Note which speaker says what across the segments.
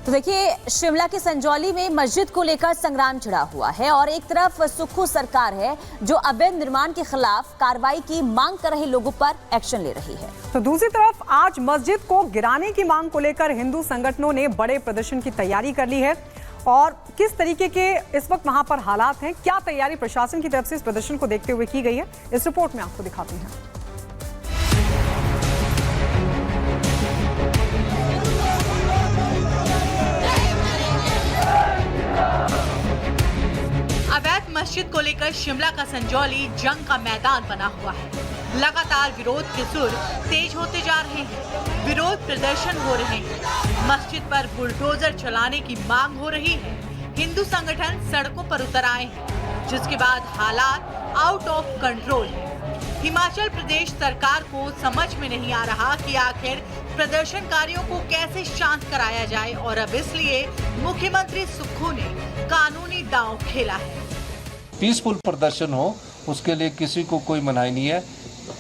Speaker 1: तो देखिए, शिमला के संजौली में मस्जिद को लेकर संग्राम छिड़ा हुआ है और एक तरफ सुक्खू सरकार है जो अवैध निर्माण के खिलाफ कार्रवाई की मांग कर रहे लोगों पर एक्शन ले रही है,
Speaker 2: तो दूसरी तरफ आज मस्जिद को गिराने की मांग को लेकर हिंदू संगठनों ने बड़े प्रदर्शन की तैयारी कर ली है। और किस तरीके के इस वक्त वहां पर हालात हैं, क्या तैयारी प्रशासन की तरफ से इस प्रदर्शन को देखते हुए की गई है, इस रिपोर्ट में आपको दिखाते हैं।
Speaker 3: अवैध मस्जिद को लेकर शिमला का संजौली जंग का मैदान बना हुआ है। लगातार विरोध के सुर तेज होते जा रहे हैं, विरोध प्रदर्शन हो रहे हैं, मस्जिद पर बुलडोजर चलाने की मांग हो रही है। हिंदू संगठन सड़कों पर उतर आए हैं, जिसके बाद हालात आउट ऑफ कंट्रोल है। हिमाचल प्रदेश सरकार को समझ में नहीं आ रहा कि आखिर प्रदर्शनकारियों को कैसे शांत कराया जाए और अब इसलिए मुख्यमंत्री सुक्खू ने कानूनी दांव खेला है।
Speaker 4: पीसफुल प्रदर्शन हो, उसके लिए किसी को कोई मनाही नहीं है।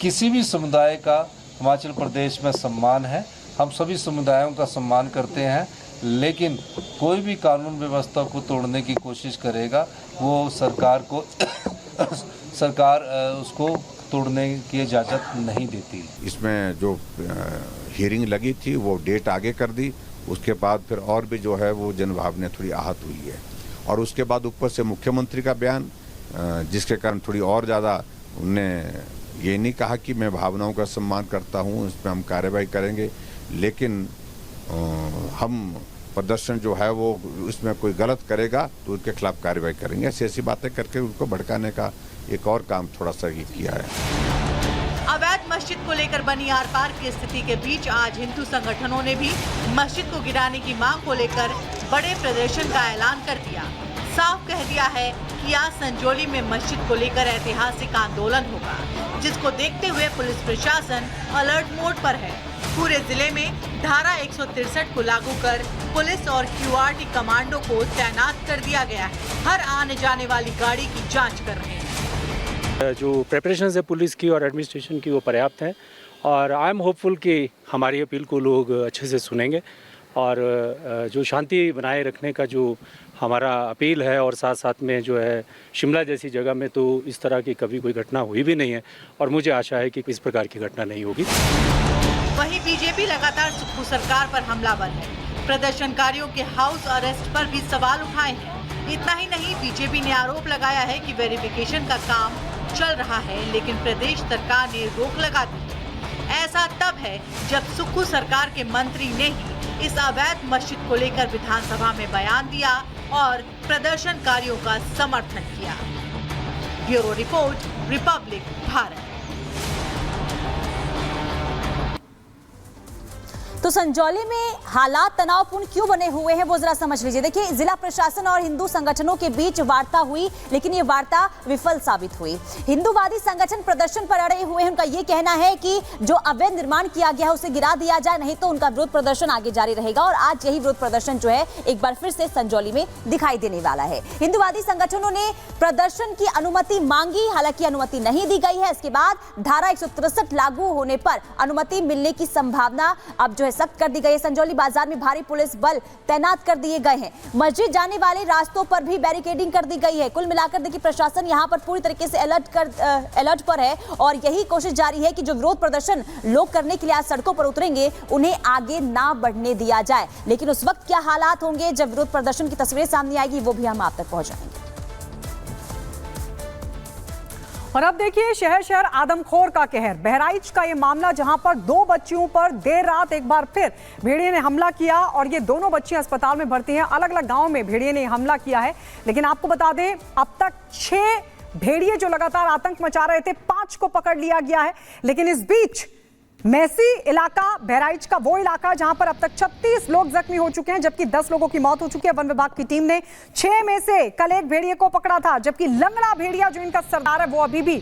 Speaker 4: किसी भी समुदाय का हिमाचल प्रदेश में सम्मान है, हम सभी समुदायों का सम्मान करते हैं, लेकिन कोई भी कानून व्यवस्था को तोड़ने की कोशिश करेगा वो सरकार उसको तोड़ने की इजाज़त नहीं देती।
Speaker 5: इसमें जो हियरिंग लगी थी वो डेट आगे कर दी, उसके बाद फिर और भी जो है वो जनभावना थोड़ी आहत हुई है और उसके बाद ऊपर से मुख्यमंत्री का बयान, जिसके कारण थोड़ी और ज़्यादा उनने ये नहीं कहा कि मैं भावनाओं का सम्मान करता हूँ, इसमें हम कार्रवाई करेंगे, लेकिन हम प्रदर्शन जो है वो इसमें कोई गलत करेगा तो उसके खिलाफ कार्रवाई करेंगे। ऐसी बातें करके उनको भड़काने का एक और काम थोड़ा सा ये किया है।
Speaker 3: अवैध मस्जिद को लेकर बनी आर पार की स्थिति के बीच आज हिंदू संगठनों ने भी मस्जिद को गिराने की मांग को लेकर बड़े प्रदर्शन का ऐलान कर दिया। साफ कह दिया है कि आज संजौली में मस्जिद को लेकर ऐतिहासिक आंदोलन होगा, जिसको देखते हुए पुलिस प्रशासन अलर्ट मोड पर है। पूरे जिले में धारा 163 को लागू कर पुलिस और क्यूआरटी कमांडो को तैनात कर दिया गया है। हर आने जाने वाली गाड़ी की जांच कर रहे हैं।
Speaker 6: जो प्रिपरेशन है पुलिस की और एडमिनिस्ट्रेशन की वो पर्याप्त है और आई एम होपफुल कि हमारी अपील को लोग अच्छे से सुनेंगे और जो शांति बनाए रखने का जो हमारा अपील है और साथ साथ में जो है शिमला जैसी जगह में तो इस तरह की कभी कोई घटना हुई भी नहीं है और मुझे आशा है कि इस प्रकार की घटना नहीं होगी।
Speaker 3: वहीं बीजेपी लगातार सुक्खू सरकार पर हमलावर है। प्रदर्शनकारियों के हाउस अरेस्ट पर भी सवाल उठाए हैं। इतना ही नहीं, बीजेपी ने आरोप लगाया है कि वेरिफिकेशन का काम चल रहा है, लेकिन प्रदेश सरकार ने रोक लगा दी। ऐसा तब है जब सुक्खू सरकार के मंत्री ने ही इस अवैध मस्जिद को लेकर विधानसभा में बयान दिया और प्रदर्शनकारियों का समर्थन किया। Bureau report, Republic Bharat.
Speaker 1: तो संजौली में हालात तनावपूर्ण क्यों बने हुए हैं वो जरा समझ लीजिए। देखिए, जिला प्रशासन और हिंदू संगठनों के बीच वार्ता हुई, लेकिन ये वार्ता विफल साबित हुई। हिंदूवादी संगठन प्रदर्शन पर अड़े हुए हैं। उनका ये कहना है कि जो अवैध निर्माण किया गया है उसे गिरा दिया जाए, नहीं तो उनका विरोध प्रदर्शन आगे जारी रहेगा। और आज यही विरोध प्रदर्शन जो है एक बार फिर से संजौली में दिखाई देने वाला है। हिंदूवादी संगठनों ने प्रदर्शन की अनुमति मांगी, हालांकि अनुमति नहीं दी गई है। इसके बाद धारा 163 लागू होने पर अनुमति मिलने की संभावना अब जो सख्त कर दी गई है। संजौली बाजार में भारी पुलिस बल तैनात कर दिए गए हैं। मस्जिद जाने वाले रास्तों पर भी बैरिकेडिंग कर दी गई है। कुल मिलाकर देखिए, प्रशासन यहां पर पूरी तरीके से अलर्ट पर है और यही कोशिश जारी है कि जो विरोध प्रदर्शन लोग करने के लिए आज सड़कों पर उतरेंगे उन्हें आगे ना बढ़ने दिया जाए। लेकिन उस वक्त क्या हालात होंगे जब विरोध प्रदर्शन की तस्वीरें सामने आएगी, वो भी हम आप तक पहुंचाएंगे।
Speaker 2: और अब देखिए, शहर शहर आदमखोर का कहर। बहराइच का ये मामला जहां पर 2 बच्चियों पर देर रात एक बार फिर भेड़िए ने हमला किया और ये दोनों बच्चियां अस्पताल में भर्ती हैं। अलग अलग गांव में भेड़िए ने हमला किया है, लेकिन आपको बता दें अब तक 6 भेड़िए जो लगातार आतंक मचा रहे थे, 5 को पकड़ लिया गया है। लेकिन इस बीच मैसी इलाका, बहराइच का वो इलाका जहां पर अब तक 36 लोग जख्मी हो चुके हैं, जबकि 10 लोगों की मौत हो चुकी है। वन विभाग की टीम ने 6 में से कल एक भेड़िए को पकड़ा था, जबकि लंगड़ा भेड़िया जो इनका सरदार है वो अभी भी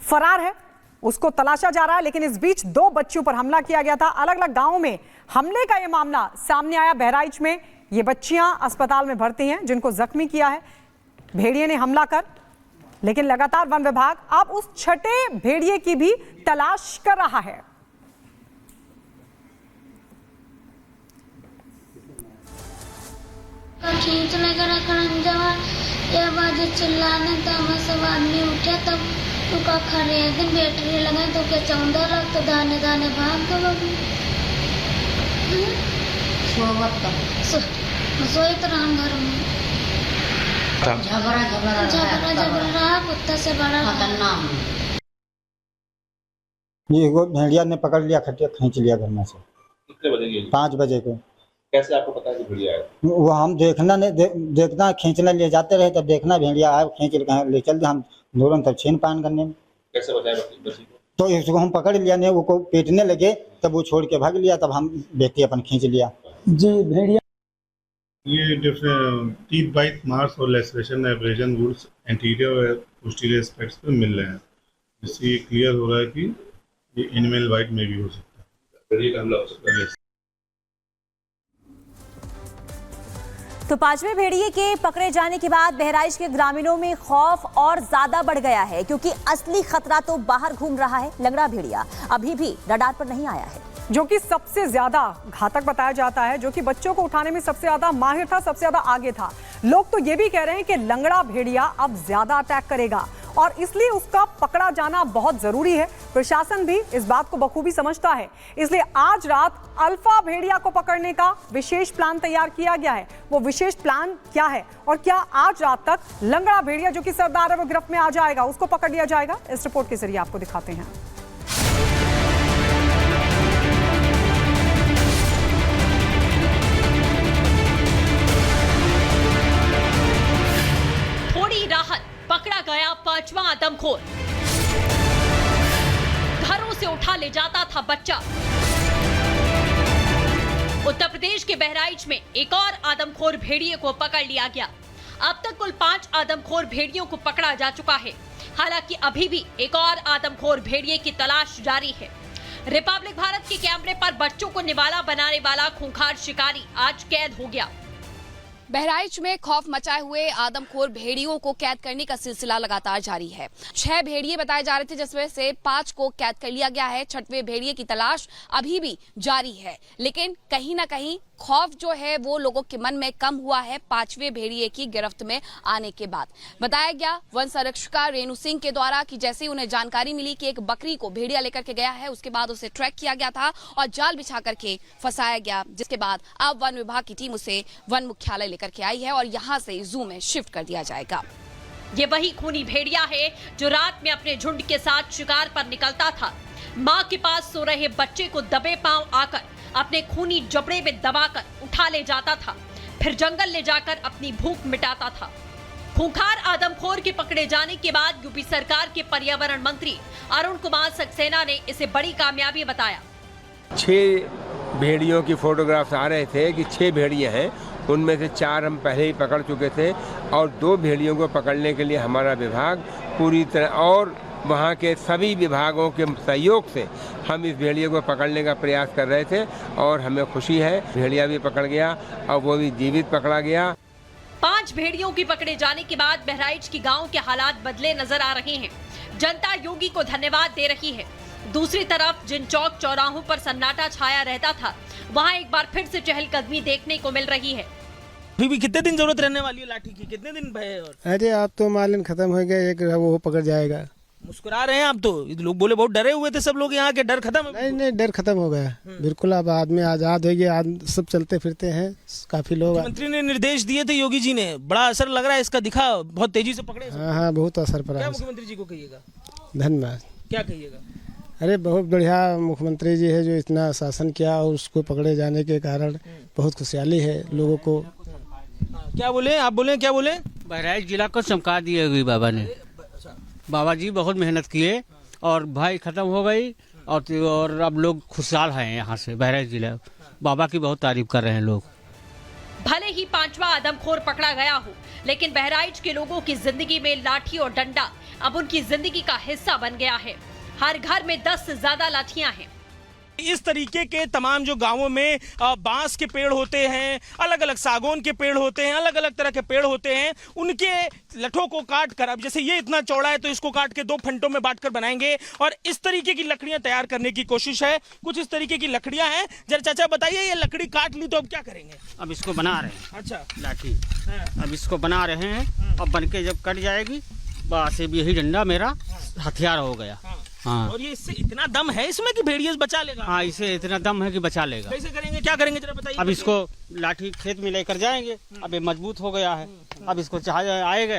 Speaker 2: फरार है, उसको तलाशा जा रहा है। लेकिन इस बीच 2 बच्चियों पर हमला किया गया था। अलग अलग गांवों में हमले का यह मामला सामने आया। बहराइच में ये बच्चियां अस्पताल में भर्ती हैं जिनको जख्मी किया है भेड़िए ने हमला कर। लेकिन लगातार वन विभाग अब उस छठे भेड़िए की भी तलाश कर रहा है।
Speaker 7: खींच लेकर रखन जवा ये बाजे चिल्लाने तो हम सब आदमी उठे तब तो का खड़े दिन बैटरी लगा तो क्या चौंदा लग तो दाने दाने भाग गए बाबू सोए तो राम घर में झगड़ा रहा कुत्ता से बड़ा
Speaker 8: ये वो भेड़िया ने पकड़ लिया, खटिया खींच लिया घर में से।
Speaker 9: कितने बजे की?
Speaker 8: 5 बजे को।
Speaker 9: कैसे आपको पता है कि भेड़िया है?
Speaker 8: वो हम देखना खींचने ले जाते रहे, तब देखना भेड़िया आया, खींच ले चल दिया। हम दोनों तब छीन पान करने में।
Speaker 9: कैसे बचाए बच्ची को?
Speaker 8: तो इसको हम पकड़ लिया, ने वो को पीटने लगे, तब वो छोड़ के भाग लिया, तब हम बेटी अपन खींच लिया। जी भेड़िया
Speaker 10: ये डिफरेंट टीथ बाइट मार्क्स और लेसरेशन एब्रेजन वुड्स एंटीरियर और पोस्टीरियर एस्पेक्ट्स पे मिल रहे हैं, जिससे ये क्लियर हो रहा है कि ये एनिमल बाइट में भी हो सकता है, भेड़िया का हमला हो सकता है।
Speaker 1: तो 5वें भेड़िए के पकड़े जाने के बाद बहराइच के ग्रामीणों में खौफ और ज्यादा बढ़ गया है, क्योंकि असली खतरा तो बाहर घूम रहा है। लंगड़ा भेड़िया अभी भी रडार पर नहीं आया है,
Speaker 2: जो कि सबसे ज्यादा घातक बताया जाता है, जो कि बच्चों को उठाने में सबसे ज्यादा माहिर था, सबसे ज्यादा आगे था। लोग तो ये भी कह रहे हैं कि लंगड़ा भेड़िया अब ज्यादा अटैक करेगा और इसलिए उसका पकड़ा जाना बहुत जरूरी है। प्रशासन भी इस बात को बखूबी समझता है, इसलिए आज रात अल्फा भेड़िया को पकड़ने का विशेष प्लान तैयार किया गया है। वो विशेष प्लान क्या है और क्या आज रात तक लंगड़ा भेड़िया जो कि सरदार है वो गिरफ्त में आ जाएगा, उसको पकड़ लिया जाएगा, इस रिपोर्ट के जरिए आपको दिखाते हैं।
Speaker 11: राहत, पकड़ा गया 5वां आदमखोर। घरों से उठा ले जाता था बच्चा। उत्तर प्रदेश के बहराइच में एक और आदमखोर भेड़िए को पकड़ लिया गया। अब तक कुल 5 आदमखोर भेड़ियों को पकड़ा जा चुका है। हालांकि अभी भी एक और आदमखोर भेड़िए की तलाश जारी है। रिपब्लिक भारत के कैमरे पर बच्चों को निवाला बनाने वाला खूंखार शिकारी आज कैद हो गया।
Speaker 12: बहराइच में खौफ मचाए हुए आदमखोर भेड़ियों को कैद करने का सिलसिला लगातार जारी है। 6 भेड़िए बताए जा रहे थे, जिसमें से 5 को कैद कर लिया गया है। 6वें भेड़िए की तलाश अभी भी जारी है, लेकिन कहीं ना कहीं खौफ जो है वो लोगों के मन में कम हुआ है 5वें भेड़िए की गिरफ्त में आने के बाद। बताया गया वन संरक्षिका रेणु सिंह के द्वारा कि जैसे उन्हें जानकारी मिली कि एक बकरी को भेड़िया लेकर के गया है, उसके बाद उसे ट्रैक किया गया था और जाल बिछा करके फंसाया गया, जिसके बाद अब वन विभाग की टीम उसे वन मुख्यालय लेकर के आई है और यहाँ से जू में शिफ्ट कर दिया जाएगा।
Speaker 11: ये वही खूनी भेड़िया है जो रात में अपने झुंड के साथ शिकार पर निकलता था। मां के पास सो रहे बच्चे को दबे पांव आकर अपने खूनी जबड़े में दबाकर उठा ले जाता था, फिर जंगल ले जाकर अपनी भूख मिटाता था। खूंखार आदमखोर के पकड़े जाने के बाद यूपी सरकार के पर्यावरण मंत्री अरुण कुमार सक्सेना ने इसे बड़ी कामयाबी बताया।
Speaker 13: 6 भेड़ियों की फोटोग्राफ्स आ रहे थे कि 6 भेड़िए हैं, उनमें से 4 हम पहले ही पकड़ चुके थे और 2 भेड़ियों को पकड़ने के लिए हमारा विभाग पूरी तरह और वहाँ के सभी विभागों के सहयोग से हम इस भेड़िए को पकड़ने का प्रयास कर रहे थे और हमें खुशी है भेड़िया भी पकड़ गया और वो भी जीवित पकड़ा गया।
Speaker 11: 5 भेड़ियों के पकड़े जाने के बाद बहराइच की गांव के हालात बदले नजर आ रहे हैं। जनता योगी को धन्यवाद दे रही है। दूसरी तरफ जिन चौक चौराहों पर सन्नाटा छाया रहता था, वहाँ एक बार फिर से चहलकदमी देखने को मिल रही है।
Speaker 14: अभी भी कितने दिन जरूरत रहने वाली है लाठी की? कितने दिन भय? और
Speaker 15: अरे आप तो मालन खत्म हो गया, एक वो पकड़ जाएगा।
Speaker 14: मुस्कुरा रहे हैं आप तो, लोग बोले बहुत डरे हुए थे सब लोग यहाँ के, डर खत्म?
Speaker 15: नहीं, डर खत्म हो गया बिल्कुल। अब आदमी आजाद हो गया, सब चलते फिरते हैं, काफी लोग।
Speaker 14: मुख्यमंत्री ने निर्देश दिए थे योगी जी ने, बड़ा असर लग रहा है इसका, दिखा बहुत तेजी से पकड़े।
Speaker 15: हाँ, बहुत असर पड़ा।
Speaker 14: क्या मुख्यमंत्री जी को कहिएगा?
Speaker 15: धन्यवाद।
Speaker 14: क्या कहिएगा?
Speaker 15: अरे बहुत बढ़िया मुख्यमंत्री जी है जो इतना शासन किया और उसको पकड़े जाने के कारण बहुत खुशहाली है लोगों को।
Speaker 14: क्या बोले आप? बोले क्या बोले?
Speaker 16: बहराइच जिला को चमका दिए हुई बाबा ने। बाबा जी बहुत मेहनत किए और भाई खत्म हो गई और अब लोग खुशहाल हैं यहाँ से। बहराइच जिला बाबा की बहुत तारीफ कर रहे हैं लोग।
Speaker 11: भले ही 5वां आदमखोर पकड़ा गया हो, लेकिन बहराइच के लोगों की जिंदगी में लाठी और डंडा अब उनकी जिंदगी का हिस्सा बन गया है। हर घर में 10 से ज्यादा लाठियां हैं।
Speaker 14: इस तरीके के तमाम जो गांवों में बांस के पेड़ होते हैं, अलग अलग सागौन के पेड़ होते हैं, अलग अलग तरह के पेड़ होते हैं, उनके लठों को काट कर, अब जैसे ये इतना चौड़ा है तो इसको काट के 2 फंटों में बांटकर बनाएंगे और इस तरीके की लकड़ियां तैयार करने की कोशिश है। कुछ इस तरीके की लकड़ियां हैं। जरा चाचा बताइए, ये लकड़ी काट ली तो अब क्या करेंगे?
Speaker 16: अब इसको बना रहे हैं।
Speaker 14: अच्छा,
Speaker 16: लाठी अब इसको बना रहे हैं। अब बन के जब कट जाएगी बस यही डंडा मेरा हथियार हो गया। हाँ।
Speaker 14: और ये इससे इतना दम है इसमें कि भेड़िया बचा लेगा?
Speaker 16: हाँ, इसे इतना दम है कि बचा लेगा।
Speaker 14: कैसे करेंगे, क्या करेंगे जरा बताइए।
Speaker 16: अब इसको लाठी खेत में लेकर जाएंगे। अब ये मजबूत हो गया है। अब इसको चाहे आएगा